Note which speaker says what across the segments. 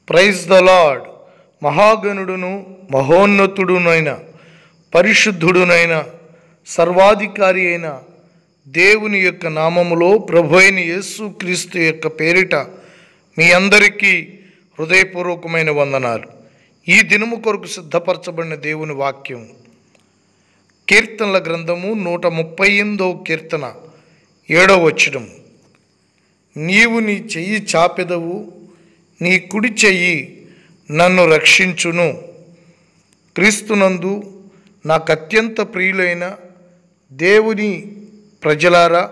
Speaker 1: Praise the Lord. మహాగణుడును మహోన్నతుడునైన పరిశుద్ధుడునైన సర్వాధికారి అయిన దేవుని యొక్క నామములో ప్రభు అయిన యేసుక్రీస్తు యొక్క పేరిట మీ అందరికీ హృదయపూర్వకమైన వందనాలు. ఈ దినము కొరకు సిద్ధపరచబడిన దేవుని వాక్యం కీర్తనల గ్రంథము 138వ కీర్తన 7వ వచనం. నీవు నీ చెయ్యి చాపెదవు, నీ కుడి చెయ్యి నన్ను రక్షించును. క్రీస్తునందు నాకు అత్యంత ప్రియులైన దేవుని ప్రజలారా,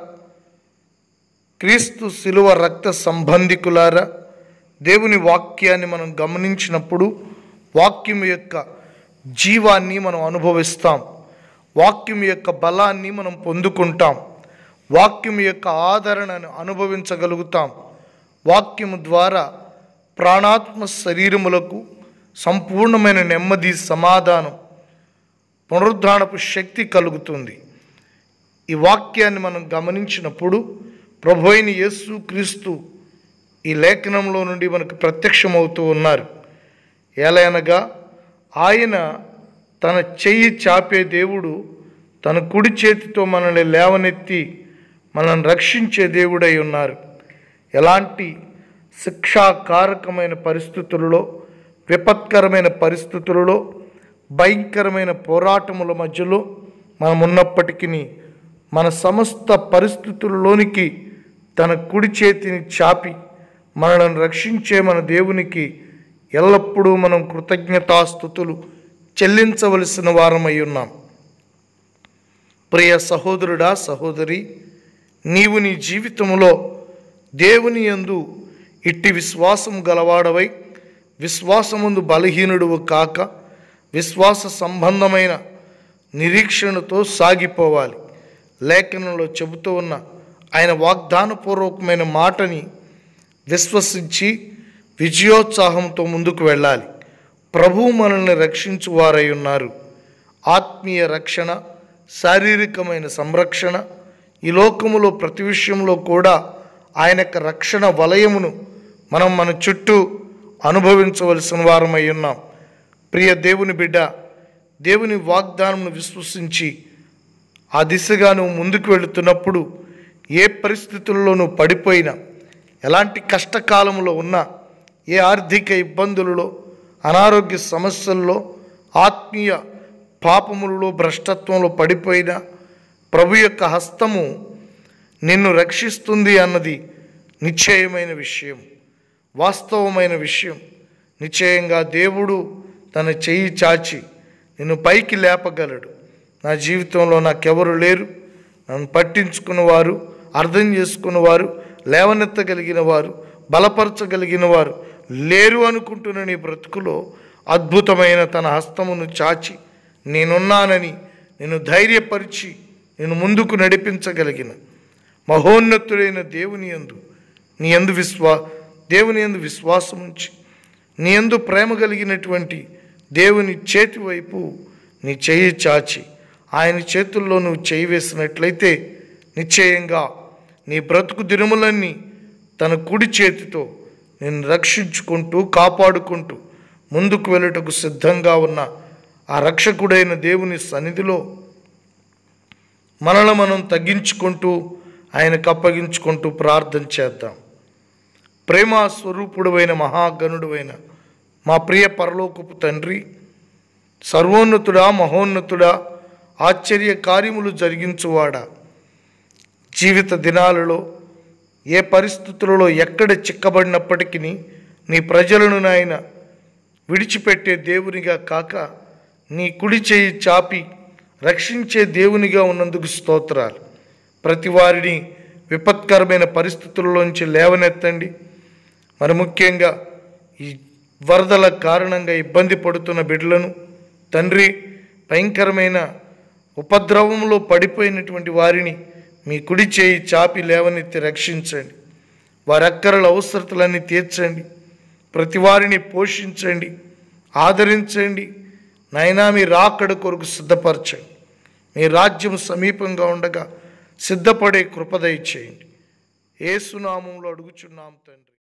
Speaker 1: క్రీస్తు శిలువ రక్త సంబంధికులారా, దేవుని వాక్యాన్ని మనం గమనించినప్పుడు వాక్యం యొక్క జీవాన్ని మనం అనుభవిస్తాం, వాక్యం యొక్క బలాన్ని మనం పొందుకుంటాం, వాక్యం యొక్క ఆదరణను అనుభవించగలుగుతాం. వాక్యము ద్వారా ప్రాణాత్మ శరీరములకు సంపూర్ణమైన నెమ్మది, సమాధానం, పునరుద్ధానపు శక్తి కలుగుతుంది. ఈ వాక్యాన్ని మనం గమనించినప్పుడు ప్రభు అయిన యేసుక్రీస్తు ఈ లేఖనంలో నుండి మనకు ప్రత్యక్షమవుతూ ఉన్నారు. ఎలాగనగా ఆయన తన చెయ్యి చాపే దేవుడు, తన కుడి చేతితో మనల్ని లేవనెత్తి మనల్ని రక్షించే దేవుడై ఉన్నారు. ఎలాంటి శిక్షాకారకమైన పరిస్థితులలో, విపత్కరమైన పరిస్థితులలో, భయంకరమైన పోరాటముల మధ్యలో మనం ఉన్నప్పటికీ మన సమస్త పరిస్థితుల్లోనికి తన కుడి చేతిని చాపి మనల్ని రక్షించే మన దేవునికి ఎల్లప్పుడూ మనం కృతజ్ఞతాస్తుతులు చెల్లించవలసిన వారమై ఉన్నాం. ప్రియ సహోదరుడా, సహోదరి, నీవు నీ జీవితంలో దేవుని యందు ఇట్టి విశ్వాసం గలవాడవై, విశ్వాసముందు బలహీనుడువు కాక విశ్వాస సంబంధమైన నిరీక్షణతో సాగిపోవాలి. లేఖనంలో చెబుతూ ఉన్న ఆయన వాగ్దానపూర్వకమైన మాటని విశ్వసించి విజయోత్సాహంతో ముందుకు వెళ్ళాలి. ప్రభువు మనల్ని రక్షించువారై ఉన్నారు. ఆత్మీయ రక్షణ, శారీరకమైన సంరక్షణ, ఈ లోకములో ప్రతి విషయంలో కూడా ఆయన యొక్క రక్షణ వలయమును మనం మన చుట్టూ అనుభవించవలసిన వారమై ఉన్నాం. ప్రియ దేవుని బిడ్డ, దేవుని వాగ్దానమును విశ్వసించి ఆ దిశగా నువ్వు ముందుకు వెళుతున్నప్పుడు ఏ పరిస్థితుల్లో నువ్వు పడిపోయినా, ఎలాంటి కష్టకాలంలో ఉన్నా, ఏ ఆర్థిక ఇబ్బందులలో, అనారోగ్య సమస్యల్లో, ఆత్మీయ పాపములలో, భ్రష్టత్వంలో పడిపోయినా ప్రభు యొక్క హస్తము నిన్ను రక్షిస్తుంది అన్నది నిశ్చయమైన విషయం, వాస్తవమైన విషయం. నిశ్చయంగా దేవుడు తన చెయ్యి చాచి నిన్ను పైకి లేపగలడు. నా జీవితంలో నాకెవరు లేరు, నన్ను పట్టించుకున్నవారు, అర్థం చేసుకున్నవారు, లేవనెత్తగలిగిన వారు, బలపరచగలిగిన వారు లేరు అనుకుంటున్న నీ బ్రతుకులో అద్భుతమైన తన హస్తమును చాచి నేనున్నానని నిన్ను ధైర్యపరిచి నేను ముందుకు నడిపించగలిగిన మహోన్నతుడైన దేవుని యందు దేవుని యందు విశ్వాసం ఉంచి, నీ యందు ప్రేమ కలిగినటువంటి దేవుని చేతి వైపు నీ చెయ్యి చాచి ఆయన చేతుల్లో నువ్వు చేయి వేసినట్లయితే నిశ్చయంగా నీ బ్రతుకు దినములన్నీ తన కుడి చేతితో నేను రక్షించుకుంటూ, కాపాడుకుంటూ ముందుకు వెళ్ళుటకు సిద్ధంగా ఉన్న ఆ రక్షకుడైన దేవుని సన్నిధిలో మనల్ని మనం తగ్గించుకుంటూ ఆయనకు అప్పగించుకుంటూ ప్రార్థన చేద్దాం. ప్రేమ స్వరూపుడువైన మహాగణుడువైన మా ప్రియ పరలోకపు తండ్రి, సర్వోన్నతుడా, మహోన్నతుడా, ఆశ్చర్య కార్యములు జరిగించువాడా, జీవిత దినాలలో ఏ పరిస్థితులలో ఎక్కడ చిక్కబడినప్పటికీ నీ ప్రజలను నాయన విడిచిపెట్టే దేవునిగా కాక నీ కుడి చేయి చాపి రక్షించే దేవునిగా ఉన్నందుకు స్తోత్రాలు. ప్రతి వారిని విపత్కరమైన పరిస్థితుల్లోంచి లేవనెత్తండి. మరి ముఖ్యంగా ఈ వరదల కారణంగా ఇబ్బంది పడుతున్న బిడ్డలను తండ్రి, భయంకరమైన ఉపద్రవంలో పడిపోయినటువంటి వారిని మీ కుడి చేయి చాపి లేవనెత్తి రక్షించండి. వారి అక్కరల అవసరతలన్నీ తీర్చండి. ప్రతి వారిని పోషించండి, ఆదరించండి. నాయనా, మీ రాకడ కొరకు సిద్ధపరచండి. మీ రాజ్యం సమీపంగా ఉండగా సిద్ధపడే కృప దయచేయండి. యేసు నామములో అడుగుచున్నాం తండ్రి.